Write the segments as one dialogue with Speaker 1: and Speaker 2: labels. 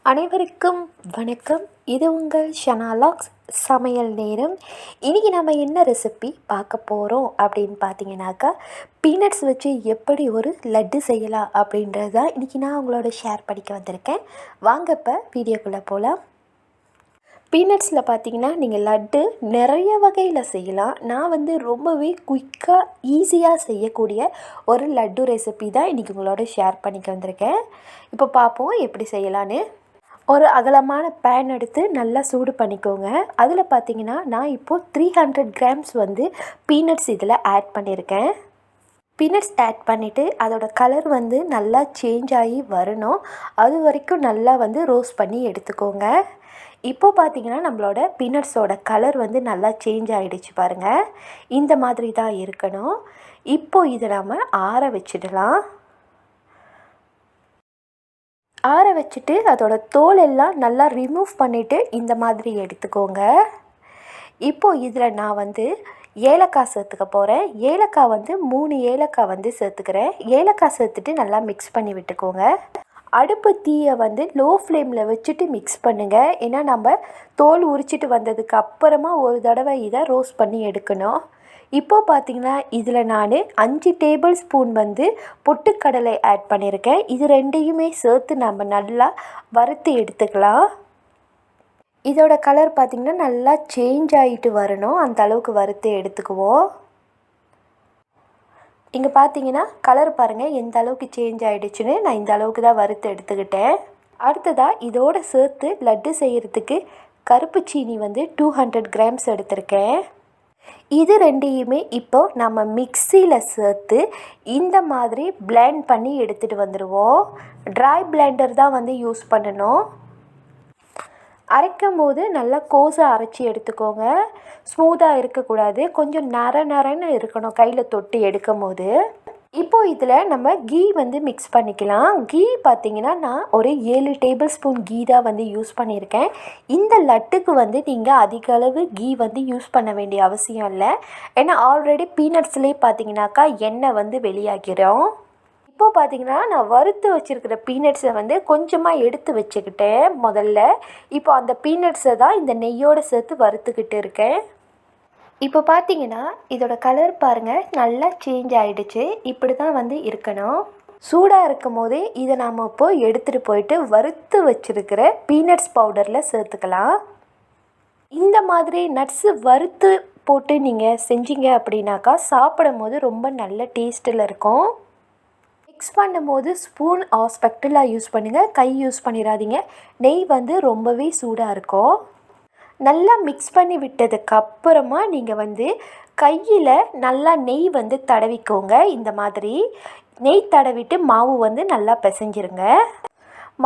Speaker 1: அனைவருக்கும் வணக்கம். இது உங்கள் ஷனா லாக்ஸ் சமையல் நேரம். இன்றைக்கி நம்ம என்ன ரெசிபி பார்க்க போகிறோம் அப்படின்னு பார்த்தீங்கன்னாக்கா, பீனட்ஸ் வச்சு எப்படி ஒரு லட்டு செய்யலாம் அப்படின்றது தான் இன்றைக்கி நான் உங்களோட ஷேர் பண்ணிக்க வந்திருக்கேன். வாங்க இப்போ வீடியோக்குள்ளே போகலாம். பீனட்ஸில் பார்த்தீங்கன்னா நீங்கள் லட்டு நிறைய வகையில் செய்யலாம். நான் ரொம்பவே குயிக்காக ஈஸியாக செய்யக்கூடிய ஒரு லட்டு ரெசிபி தான் இன்றைக்கி உங்களோட ஷேர் பண்ணிக்க வந்திருக்கேன். இப்போ பார்ப்போம் எப்படி செய்யலான்னு. ஒரு அகலமான பேன் எடுத்து நல்லா சூடு பண்ணிக்கோங்க. அதில் பார்த்தீங்கன்னா நான் இப்போது 300 கிராம்ஸ் பீனட்ஸ் இதில் ஆட் பண்ணியிருக்கேன். பீனட்ஸ் ஆட் பண்ணிவிட்டு அதோட கலர் நல்லா சேஞ்ச் ஆகி வரணும். அது வரைக்கும் நல்லா ரோஸ்ட் பண்ணி எடுத்துக்கோங்க. இப்போது பார்த்தீங்கன்னா நம்மளோட பீனட்ஸோட கலர் நல்லா சேஞ்ச் ஆகிடுச்சு பாருங்கள். இந்த மாதிரி தான் இருக்கணும். இப்போது இதை நம்ம ஆற வச்சிடலாம். ஆற வச்சுட்டு அதோட தோல் எல்லாம் நல்லா ரிமூவ் பண்ணிவிட்டு இந்த மாதிரி எடுத்துக்கோங்க. இப்போது இதில் நான் ஏலக்காய் சேர்த்துக்க போகிறேன். ஏலக்காய் 3 ஏலக்காய் சேர்த்துக்கிறேன். ஏலக்காய் சேர்த்துட்டு நல்லா மிக்ஸ் பண்ணி விட்டுக்கோங்க. அடுப்பு தீயை லோ ஃப்ளேமில் வச்சுட்டு மிக்ஸ் பண்ணுங்கள். ஏன்னா நம்ம தோல் உரிச்சிட்டு வந்ததுக்கு அப்புறமா ஒரு தடவை இதை ரோஸ்ட் பண்ணி எடுக்கணும். இப்போது பார்த்திங்கன்னா இதில் நான் 5 டேபிள் ஸ்பூன் பொட்டுக்கடலை ஆட் பண்ணியிருக்கேன். இது ரெண்டையுமே சேர்த்து நம்ம நல்லா வறுத்து எடுத்துக்கலாம். இதோட கலர் பார்த்திங்கன்னா நல்லா சேஞ்ச் ஆகிட்டு வரணும். அந்த அளவுக்கு வறுத்து எடுத்துக்குவோம். இங்கே பார்த்தீங்கன்னா கலர் பாருங்கள் எந்த அளவுக்கு சேஞ்ச் ஆகிடுச்சுன்னு. நான் இந்த அளவுக்கு தான் வறுத்து எடுத்துக்கிட்டேன். அடுத்ததாக இதோடு சேர்த்து லட்டு செய்கிறதுக்கு கருப்பு சீனி 200 கிராம்ஸ் எடுத்திருக்கேன். இது ரெண்டையுமே இப்போ நம்ம மிக்சியில் சேர்த்து இந்த மாதிரி பிளெண்ட் பண்ணி எடுத்துகிட்டு வந்துடுவோம். ட்ரை பிளெண்டர் தான் யூஸ் பண்ணணும். அரைக்கும் போது நல்லா கோஸாக அரைச்சி எடுத்துக்கோங்க. ஸ்மூத்தாக இருக்கக்கூடாது, கொஞ்சம் நரன்னு இருக்கணும் கையில் தொட்டு எடுக்கும் போது. இப்போது இதில் நம்ம கீ மிக்ஸ் பண்ணிக்கலாம். கீ பார்த்திங்கன்னா நான் ஒரு 7 டேபிள் ஸ்பூன் கீ தான் யூஸ் பண்ணியிருக்கேன். இந்த லட்டுக்கு நீங்கள் அதிக அளவு கீ யூஸ் பண்ண வேண்டிய அவசியம் இல்லை. ஏன்னா ஆல்ரெடி பீனட்ஸ்லேயே பார்த்தீங்கன்னாக்கா எண்ணெய் வெளியாகிறோம். இப்போது பார்த்திங்கன்னா நான் வறுத்து வச்சுருக்கிற பீனட்ஸை கொஞ்சமாக எடுத்து வச்சுக்கிட்டேன் முதல்ல. இப்போ அந்த பீனட்ஸை தான் இந்த நெய்யோடு சேர்த்து வறுத்துக்கிட்டு இருக்கேன். இப்போ பார்த்தீங்கன்னா இதோட கலர் பாருங்கள் நல்லா சேஞ்ச் ஆகிடுச்சு. இப்படி தான் இருக்கணும். சூடாக இருக்கும் போதே இதை நாம் இப்போது எடுத்துகிட்டு போயிட்டு வறுத்து வச்சுருக்கிற பீனட்ஸ் பவுடரில் சேர்த்துக்கலாம். இந்த மாதிரி நட்ஸு வறுத்து போட்டு நீங்கள் செஞ்சீங்க அப்படின்னாக்கா சாப்பிடும் போது ரொம்ப நல்ல டேஸ்ட்டில் இருக்கும். மிக்ஸ் பண்ணும் போது ஸ்பூன் ஸ்பெக்டுலா யூஸ் பண்ணுங்கள், கை யூஸ் பண்ணிடாதீங்க. நெய் ரொம்பவே சூடாக இருக்கும். நல்லா மிக்ஸ் பண்ணி விட்டதுக்கப்புறமா நீங்கள் கையில் நல்லா நெய் தடவிக்கோங்க. இந்த மாதிரி நெய் தடவிட்டு மாவு நல்லா பிசைஞ்சிருங்க.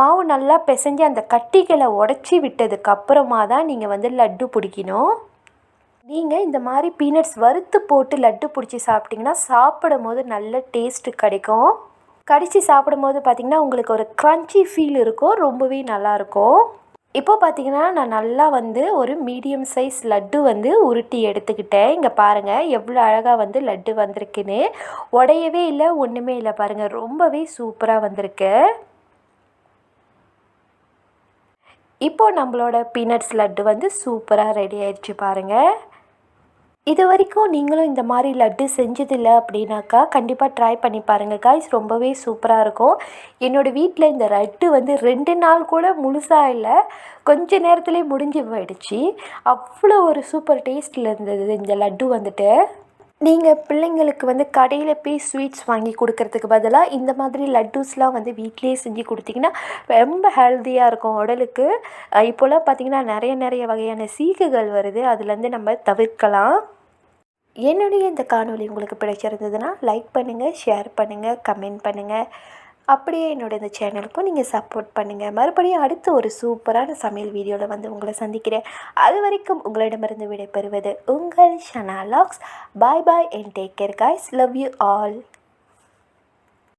Speaker 1: மாவு நல்லா பிசைஞ்சு அந்த கட்டிகளை உடச்சி விட்டதுக்கப்புறமா தான் நீங்கள் லட்டு பிடிக்கணும். நீங்கள் இந்த மாதிரி பீனட்ஸ் வறுத்து போட்டு லட்டு பிடிச்சி சாப்பிட்டிங்கன்னா சாப்பிடும் போது நல்ல டேஸ்ட்டு கிடைக்கும். கடித்து சாப்பிடும் போது பார்த்திங்கன்னா உங்களுக்கு ஒரு க்ரன்ச்சி ஃபீல் இருக்கும். ரொம்பவே நல்லாயிருக்கும். இப்போது பார்த்திங்கன்னா நான் நல்லா ஒரு மீடியம் சைஸ் லட்டு உருட்டி எடுத்துக்கிட்டேன். இங்கே பாருங்கள் எவ்வளோ அழகாக லட்டு வந்திருக்குன்னு. உடையவே இல்லை, ஒன்றுமே இல்லை பாருங்கள். ரொம்பவே சூப்பராக வந்திருக்கு. இப்போது நம்மளோட பீனட்ஸ் லட்டு சூப்பராக ரெடி ஆயிடுச்சு பாருங்கள். இது வரைக்கும் நீங்களும் இந்த மாதிரி லட்டு செஞ்சதில்லை அப்படின்னாக்கா கண்டிப்பாக ட்ரை பண்ணி பாருங்கள் காய்ஸ். ரொம்பவே சூப்பராக இருக்கும். என்னோடய வீட்டில் இந்த லட்டு 2 நாள் கூட முழுசாக இல்லை, கொஞ்ச நேரத்துலேயே முடிஞ்சு போயிடுச்சு. அவ்வளோ ஒரு சூப்பர் டேஸ்ட்டில் இருந்தது இந்த லட்டு. நீங்கள் பிள்ளைங்களுக்கு கடையில் போய் ஸ்வீட்ஸ் வாங்கி கொடுக்கறதுக்கு பதிலாக இந்த மாதிரி லட்டூஸ்லாம் வீட்டிலேயே செஞ்சு கொடுத்திங்கன்னா ரொம்ப ஹெல்த்தியாக இருக்கும் உடலுக்கு. இப்போலாம் பார்த்திங்கன்னா நிறைய வகையான சீக்குகள் வருது, அதுலேருந்து நம்ம தவிர்க்கலாம். என்னுடைய இந்த காணொளி உங்களுக்கு பிடிச்சிருந்ததுன்னா லைக் பண்ணுங்கள், ஷேர் பண்ணுங்கள், கமெண்ட் பண்ணுங்கள். அப்படியே என்னோட இந்த சேனலுக்கும் நீங்கள் சப்போர்ட் பண்ணுங்கள். மறுபடியும் அடுத்த ஒரு சூப்பரான சமையல் வீடியோவில் உங்களை சந்திக்கிறேன். அது வரைக்கும் உங்களிடமிருந்து விடைபெறுவது உங்கள் ஷனா லாக்ஸ். Bye bye and take care guys. Love you all.